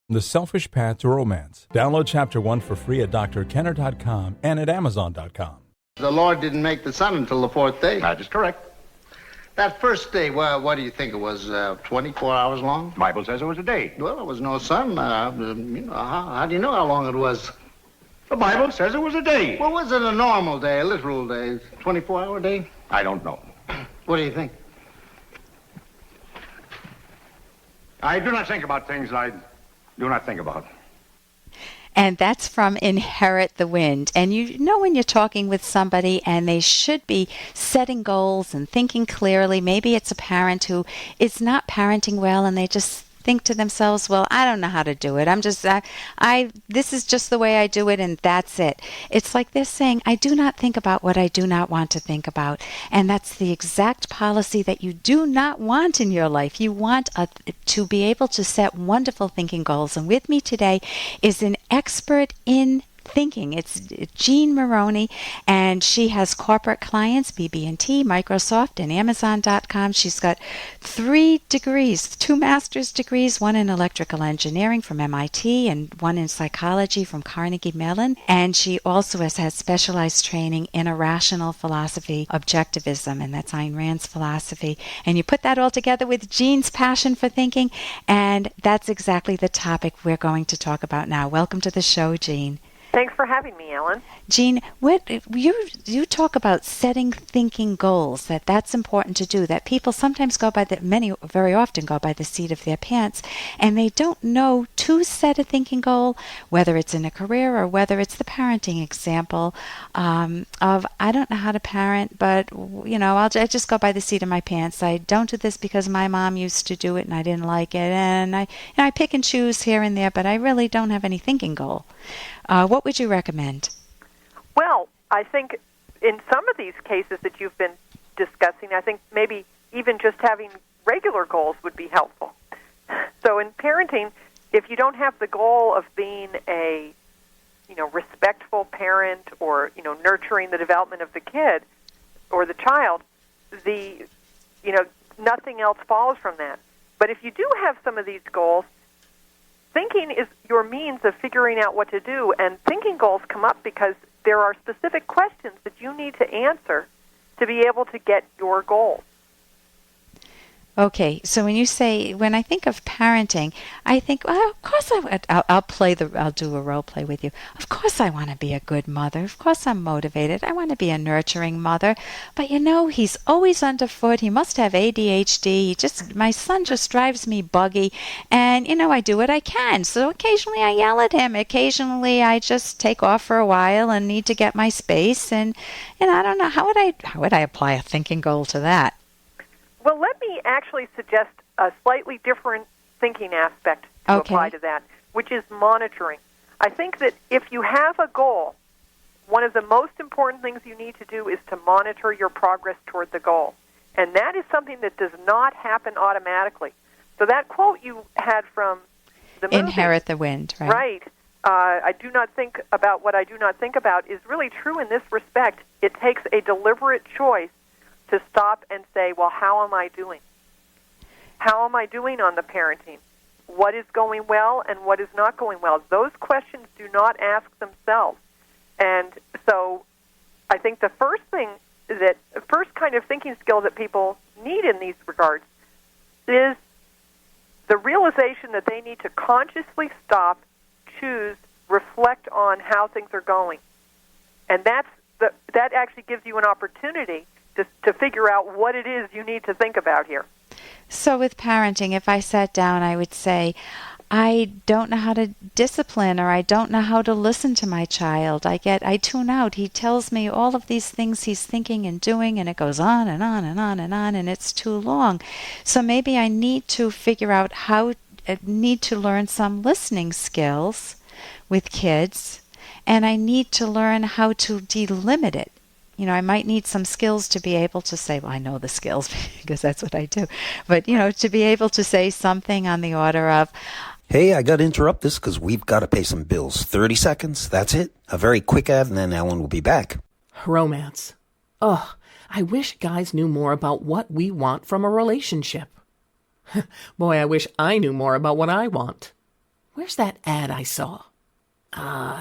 The Selfish Path to Romance. Download Chapter 1 for free at drkenner.com and at amazon.com. The Lord didn't make the sun until the fourth day. That is correct. That first day, well, what do you think it was, 24 hours long? The Bible says it was a day. Well, there was no sun. How do you know how long it was? The Bible says it was a day. Well, was it a normal day, a literal day, 24-hour day? I don't know. What do you think? I do not think about things I do not think about. And that's from Inherit the Wind. And you know when you're talking with somebody and they should be setting goals and thinking clearly, maybe it's a parent who is not parenting well and they just think to themselves, well, I don't know how to do it. This is just the way I do it and that's it. It's like they're saying, I do not think about what I do not want to think about. And that's the exact policy that you do not want in your life. You want to be able to set wonderful thinking goals. And with me today is an expert in thinking. It's Jean Moroney, and she has corporate clients, BB&T, Microsoft, and Amazon.com. She's got 3 degrees, 2 master's degrees, one in electrical engineering from MIT and one in psychology from Carnegie Mellon. And she also has had specialized training in irrational philosophy, objectivism, and that's Ayn Rand's philosophy. And you put that all together with Jean's passion for thinking, and that's exactly the topic we're going to talk about now. Welcome to the show, Jean. Thanks for having me, Ellen. Jean, you talk about setting thinking goals, that's important to do, that people sometimes very often go by the seat of their pants, and they don't know to set a thinking goal, whether it's in a career or whether it's the parenting example of, I don't know how to parent, but, I just go by the seat of my pants. I don't do this because my mom used to do it and I didn't like it, and I pick and choose here and there, but I really don't have any thinking goal. What would you recommend? Well, I think in some of these cases that you've been discussing, I think maybe even just having regular goals would be helpful. So in parenting, if you don't have the goal of being a, respectful parent or, nurturing the development of the kid or the child, nothing else follows from that. But if you do have some of these goals, thinking is your means of figuring out what to do, and thinking goals come up because there are specific questions that you need to answer to be able to get your goals. Okay, so when I think of parenting, I think, well, of course I'll do a role play with you. Of course I want to be a good mother. Of course I'm motivated. I want to be a nurturing mother. But he's always underfoot. He must have ADHD. My son just drives me buggy. And, I do what I can. So occasionally I yell at him. Occasionally I just take off for a while and need to get my space. And, I don't know, how would I apply a thinking goal to that? Well, let me actually suggest a slightly different thinking aspect to apply to that, which is monitoring. I think that if you have a goal, one of the most important things you need to do is to monitor your progress toward the goal. And that is something that does not happen automatically. So that quote you had from the movie, Inherit the Wind, right? Right. I do not think about what I do not think about is really true in this respect. It takes a deliberate choice to stop and say, well, how am I doing? How am I doing on the parenting? What is going well and what is not going well? Those questions do not ask themselves. And so I think the first kind of thinking skill that people need in these regards is the realization that they need to consciously stop, choose, reflect on how things are going. And that actually gives you an opportunity to figure out what it is you need to think about here. So with parenting, if I sat down, I would say, I don't know how to discipline, or I don't know how to listen to my child. I tune out. He tells me all of these things he's thinking and doing, and it goes on and on and on and on, and it's too long. So maybe I need to figure out I need to learn some listening skills with kids, and I need to learn how to delimit it. I might need some skills to be able to say, well, I know the skills because that's what I do. But, to be able to say something on the order of, hey, I got to interrupt this because we've got to pay some bills. 30 seconds, that's it. A very quick ad, and then Ellen will be back. Romance. Ugh, I wish guys knew more about what we want from a relationship. Boy, I wish I knew more about what I want. Where's that ad I saw?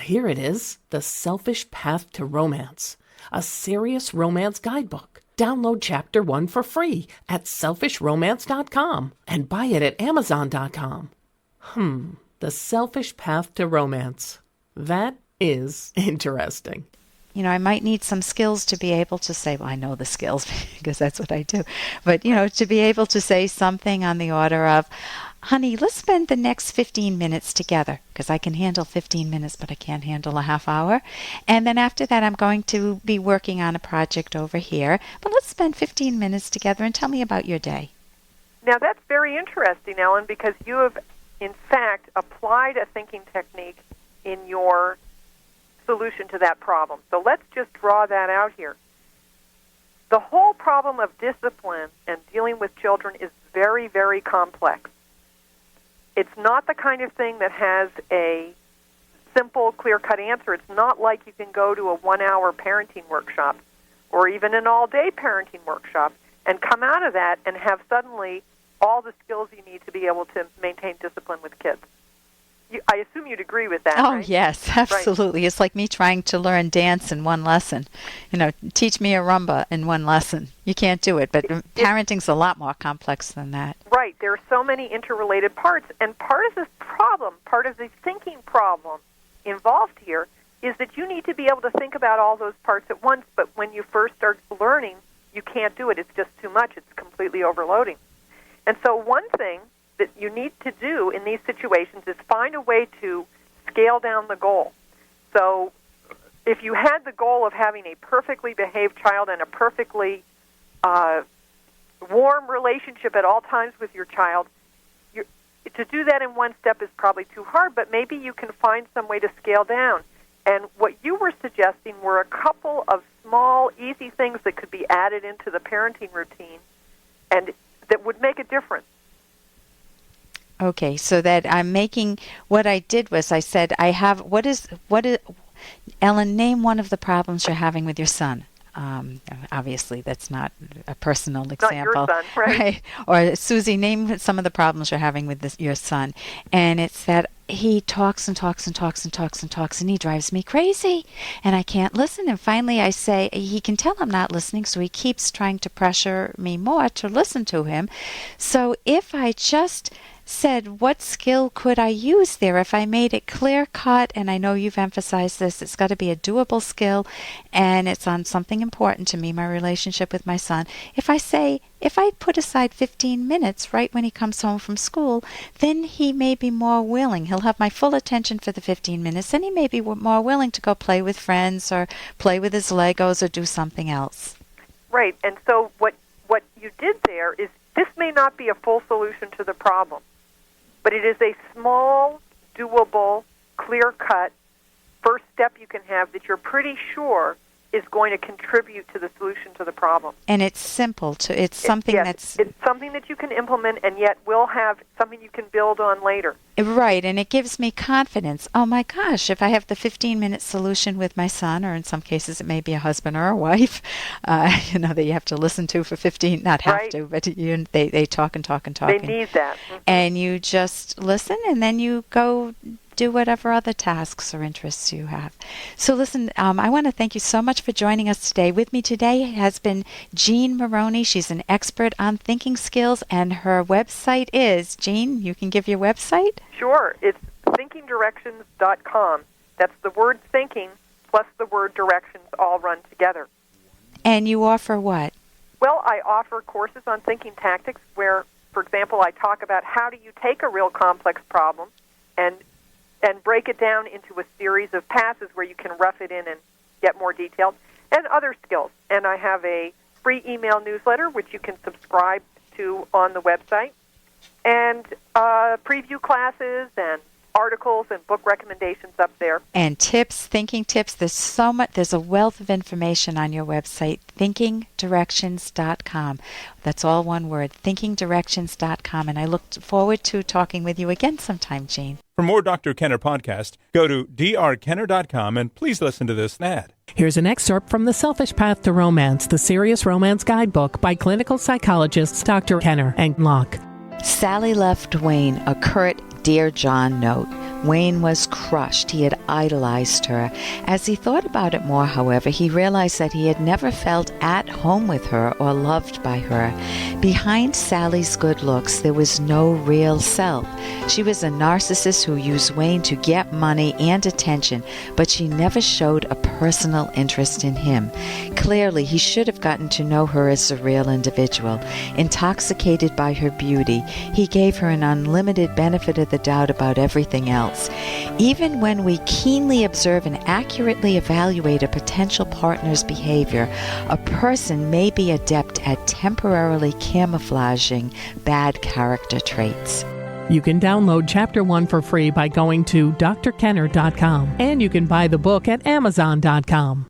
Here it is. The Selfish Path to Romance. A serious romance guidebook. Download Chapter 1 for free at selfishromance.com and buy it at amazon.com. The Selfish Path to Romance. That is interesting. I might need some skills to be able to say, well, I know the skills because that's what I do. But, to be able to say something on the order of, honey, let's spend the next 15 minutes together, because I can handle 15 minutes, but I can't handle a half hour. And then after that, I'm going to be working on a project over here. But let's spend 15 minutes together and tell me about your day. Now, that's very interesting, Ellen, because you have, in fact, applied a thinking technique in your solution to that problem. So let's just draw that out here. The whole problem of discipline and dealing with children is very, very complex. It's not the kind of thing that has a simple, clear-cut answer. It's not like you can go to a 1-hour parenting workshop or even an all-day parenting workshop and come out of that and have suddenly all the skills you need to be able to maintain discipline with kids. I assume you'd agree with that, Oh, right? yes, absolutely. Right. It's like me trying to learn dance in one lesson. Teach me a rumba in one lesson. You can't do it, but parenting's a lot more complex than that. Right. There are so many interrelated parts, and part of this problem, part of the thinking problem involved here is that you need to be able to think about all those parts at once, but when you first start learning, you can't do it. It's just too much. It's completely overloading. And so one thing that you need to do in these situations is find a way to scale down the goal. So if you had the goal of having a perfectly behaved child and a perfectly warm relationship at all times with your child, to do that in one step is probably too hard, but maybe you can find some way to scale down. And what you were suggesting were a couple of small, easy things that could be added into the parenting routine and that would make a difference. Okay, so that I'm making, what I did was I said, what is, Ellen, name one of the problems you're having with your son. Obviously, that's not a personal example. Not your son, right? Or Susie, name some of the problems you're having with your son. And it's that he talks and talks and talks and talks and talks, and he drives me crazy, and I can't listen. And finally I say, he can tell I'm not listening, so he keeps trying to pressure me more to listen to him. So if I just said, what skill could I use there? If I made it clear-cut, and I know you've emphasized this, it's got to be a doable skill, and it's on something important to me, my relationship with my son. If I put aside 15 minutes right when he comes home from school, then he may be more willing. He'll have my full attention for the 15 minutes, and he may be more willing to go play with friends or play with his Legos or do something else. Right, and so what you did there is, this may not be a full solution to the problem, but it is a small, doable, clear-cut first step you can have that you're pretty sure is going to contribute to the solution to the problem. And it's simple. It's something it's something that you can implement and yet will have something you can build on later. Right, and it gives me confidence. Oh my gosh, if I have the 15-minute solution with my son, or in some cases it may be a husband or a wife, that you have to listen to for 15, not have to, but they talk and talk and talk. They need that. Mm-hmm. And you just listen, and then you go do whatever other tasks or interests you have. So listen, I want to thank you so much for joining us today. With me today has been Jean Moroney. She's an expert on thinking skills, and her website is, Jean, you can give your website? Sure. It's thinkingdirections.com. That's the word thinking plus the word directions all run together. And you offer what? Well, I offer courses on thinking tactics where, for example, I talk about how do you take a real complex problem and break it down into a series of passes where you can rough it in and get more detailed, and other skills. And I have a free email newsletter, which you can subscribe to on the website, and preview classes and articles and book recommendations up there. And tips, thinking tips. There's so much. There's a wealth of information on your website, thinkingdirections.com. That's all one word, thinkingdirections.com. And I look forward to talking with you again sometime, Jean. For more Dr. Kenner podcast, go to drkenner.com and please listen to this ad. Here's an excerpt from The Selfish Path to Romance, the Serious Romance Guidebook by clinical psychologists Dr. Kenner and Locke. Sally left Wayne a curt Dear John note. Wayne was crushed. He had idolized her. As he thought about it more, however, he realized that he had never felt at home with her or loved by her. Behind Sally's good looks, there was no real self. She was a narcissist who used Wayne to get money and attention, but she never showed a personal interest in him. Clearly, he should have gotten to know her as a real individual. Intoxicated by her beauty, he gave her an unlimited benefit of the doubt about everything else. Even when we keenly observe and accurately evaluate a potential partner's behavior, a person may be adept at temporarily camouflaging bad character traits. You can download Chapter 1 for free by going to drkenner.com, and you can buy the book at amazon.com.